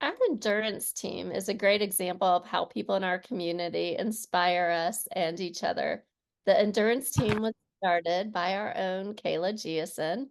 Our endurance team is a great example of how people in our community inspire us and each other. The endurance team was started by our own Kayla Giason,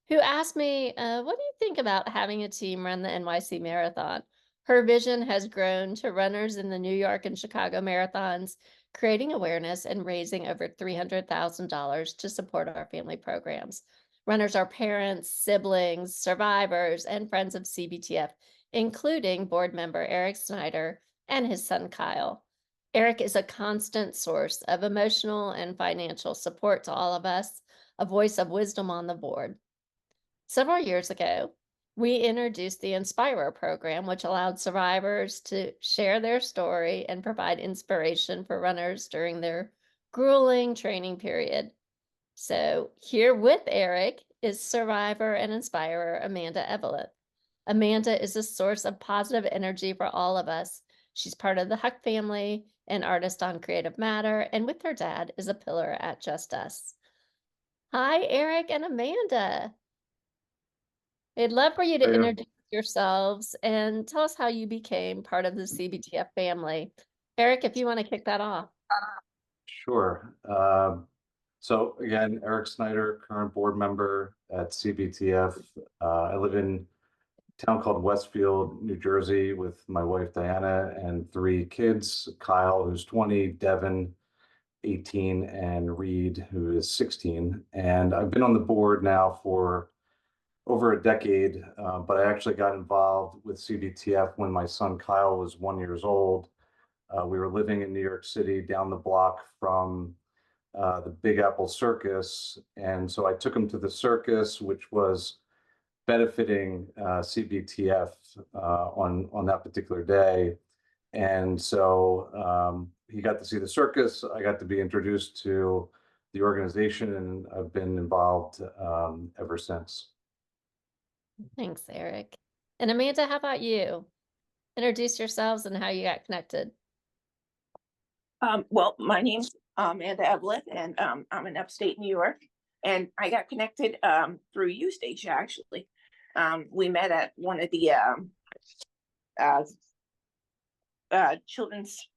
who asked me, what do you think about having a team run the NYC Marathon? Her vision has grown to runners in the New York and Chicago marathons, creating awareness and raising over $300,000 to support our family programs. Runners are parents, siblings, survivors, and friends of CBTF, including board member Eric Snyder and his son Kyle. Eric is a constant source of emotional and financial support to all of us, a voice of wisdom on the board. Several years ago, we introduced the Inspirer program, which allowed survivors to share their story and provide inspiration for runners during their grueling training period. So, here with Eric is survivor and inspirer Amanda Eveleth. Amanda is a source of positive energy for all of us. She's part of the Huck family, an artist on Creative Matter, and with her dad is a pillar at Just Us. Hi, Eric and Amanda. I'd love for you to Yeah, introduce yourselves and tell us how you became part of the CBTF family. Eric, if you want to kick that off. sure. So again, Eric Snyder, current board member at CBTF. I live in a town called Westfield, New Jersey, with my wife Diana and three kids: Kyle, who's 20, Devin, 18, and Reed, who is 16. And I've been on the board now for over a decade, but I actually got involved with CBTF when my son Kyle was 1 year old. We were living in New York City down the block from the Big Apple Circus. And so I took him to the circus, which was benefiting CBTF on that particular day. And so he got to see the circus. I got to be introduced to the organization, and I've been involved ever since. Thanks, Eric. And Amanda, how about you? Introduce yourselves and how you got connected. Well, my name's Amanda Eveleth, and I'm in upstate New York. And I got connected through you, Stacia, actually. We met at one of the children's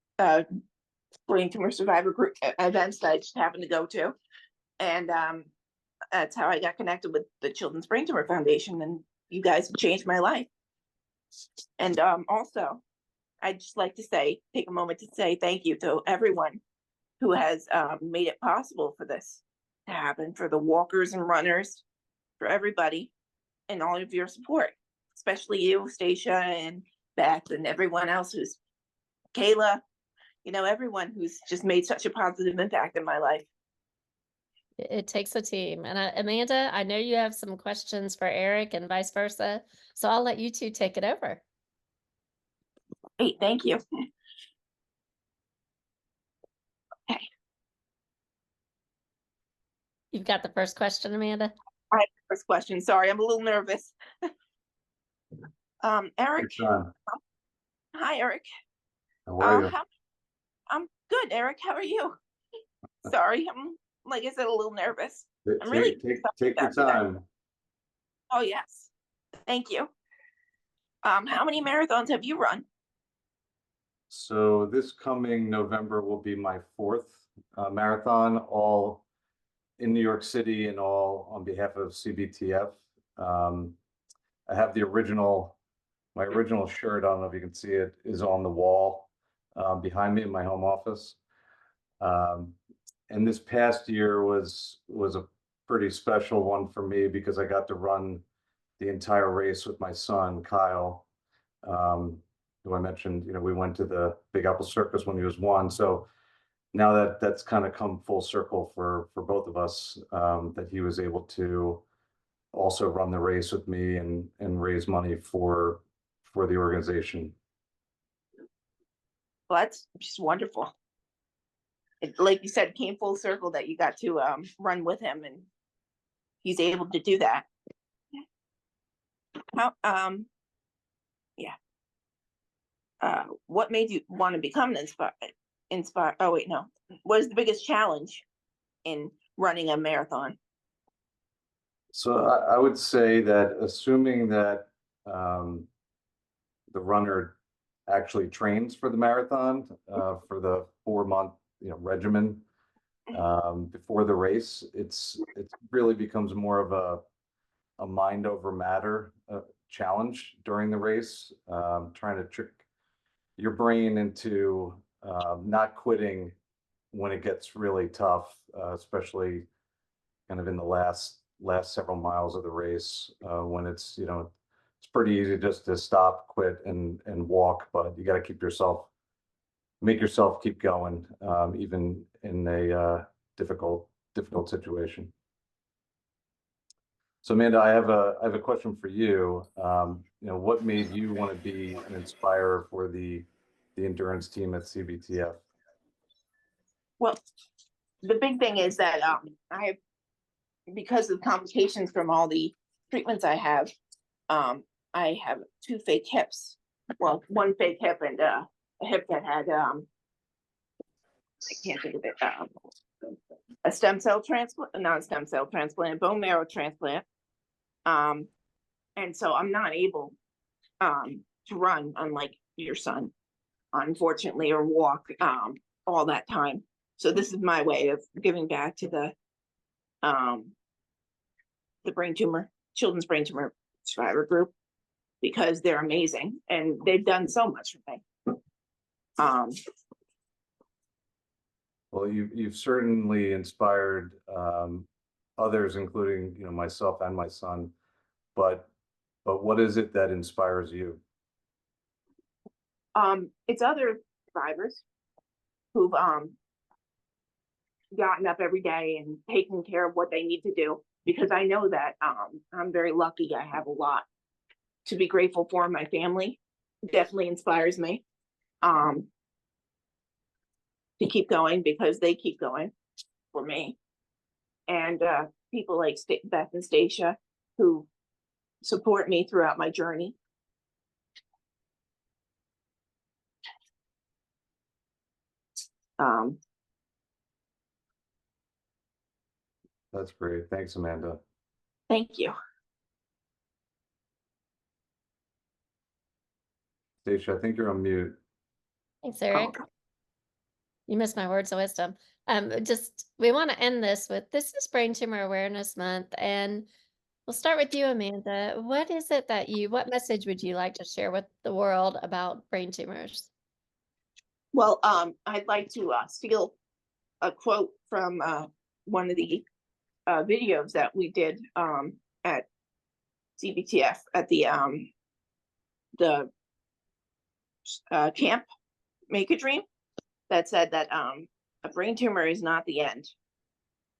brain tumor survivor group events that I just happened to go to. And that's how I got connected with the Children's Brain Tumor Foundation. And you guys have changed my life. And also, I'd just like to take a moment to say thank you to everyone who has made it possible for this to happen, for the walkers and runners, for everybody, and all of your support, especially you, Stacia, and Beth, and everyone else who's Kayla, everyone who's just made such a positive impact in my life. It takes a team. And Amanda, I know you have some questions for Eric and vice versa. So I'll let you two take it over. Hey, thank you. Okay. You've got the first question, Amanda. I have the first question. Sorry, I'm a little nervous. Eric. Hi, Eric. How are you? I'm good, Eric. How are you? Sorry, I'm, like I said, a little nervous. I'm really Take your time. Oh, yes. Thank you. How many marathons have you run? So this coming November will be my fourth marathon, all in New York City and all on behalf of CBTF. I have my original shirt, I don't know if you can see it, is on the wall behind me in my home office. And this past year was a pretty special one for me because I got to run the entire race with my son, Kyle, who I mentioned. We went to the Big Apple Circus when he was 1. So now that's kind of come full circle for both of us, that he was able to also run the race with me and raise money for the organization. Well, that's just wonderful. Like you said, it came full circle that you got to run with him, and he's able to do that. How what made you want to become an inspire? Oh wait, no. What is the biggest challenge in running a marathon? So I would say that, assuming that the the runner actually trains for the marathon, for the 4-month, regimen, before the race. It really becomes more of a mind over matter challenge during the race, trying to trick your brain into not quitting when it gets really tough, especially kind of in the last several miles of the race, when it's pretty easy just to stop, quit, and walk, but you got to make yourself keep going, even in a difficult situation. So Amanda, I have a question for you. What made you want to be an inspirer for the endurance team at CBTF? Well, the big thing is that I have, because of complications from all the treatments I have 2 fake hips. Well, 1 fake hip and a hip that had I can't think of it. A stem cell transplant, not a stem cell transplant, a bone marrow transplant. And so I'm not able to run, unlike your son, unfortunately, or walk all that time. So this is my way of giving back to the children's brain tumor survivor group, because they're amazing and they've done so much for me. Well, you've certainly inspired others, including myself and my son. But what is it that inspires you? It's other survivors who've gotten up every day and taken care of what they need to do, because I know that I'm very lucky. I have a lot to be grateful for. My family definitely inspires me to keep going, because they keep going for me. And people like Beth and Stacia, who support me throughout my journey. That's great. Thanks, Amanda. Thank you. Stacia, I think you're on mute. Thanks, Eric. You missed my words of wisdom. We want to end this is Brain Tumor Awareness Month, and we'll start with you, Amanda. What message would you like to share with the world about brain tumors? Well, I'd like to steal a quote from one of the videos that we did at CBTF at the camp Make a Dream, that said that a brain tumor is not the end.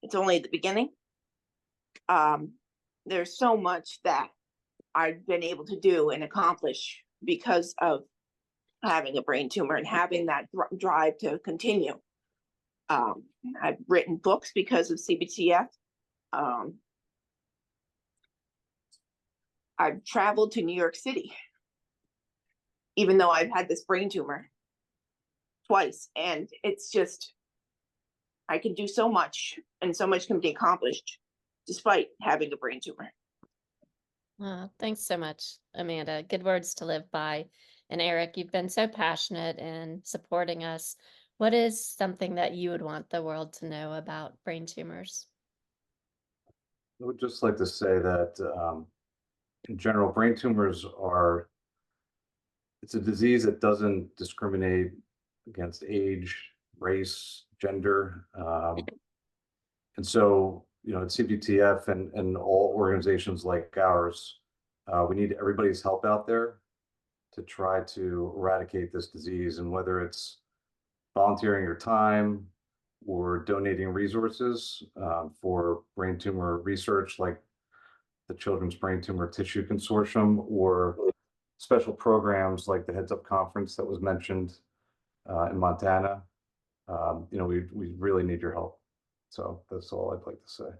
It's only the beginning. There's so much that I've been able to do and accomplish because of having a brain tumor and having that drive to continue. I've written books because of CBTF. I've traveled to New York City, even though I've had this brain tumor twice. And it's just, I can do so much, and so much can be accomplished despite having a brain tumor. Thanks so much, Amanda. Good words to live by. And Eric, you've been so passionate in supporting us. What is something that you would want the world to know about brain tumors? I would just like to say that in general, brain tumors it's a disease that doesn't discriminate against age, race, gender. And so, at CBTF and all organizations like ours, we need everybody's help out there to try to eradicate this disease. And whether it's volunteering your time or donating resources for brain tumor research, like the Children's Brain Tumor Tissue Consortium, or special programs like the Heads Up Conference that was mentioned in Montana, we really need your help. So that's all I'd like to say.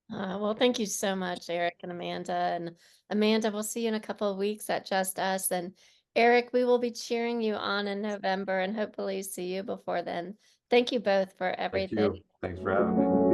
Well, thank you so much, Eric and Amanda. And Amanda, we'll see you in a couple of weeks at Just Us. And Eric, we will be cheering you on in November and hopefully see you before then. Thank you both for everything. Thank you. Thanks for having me.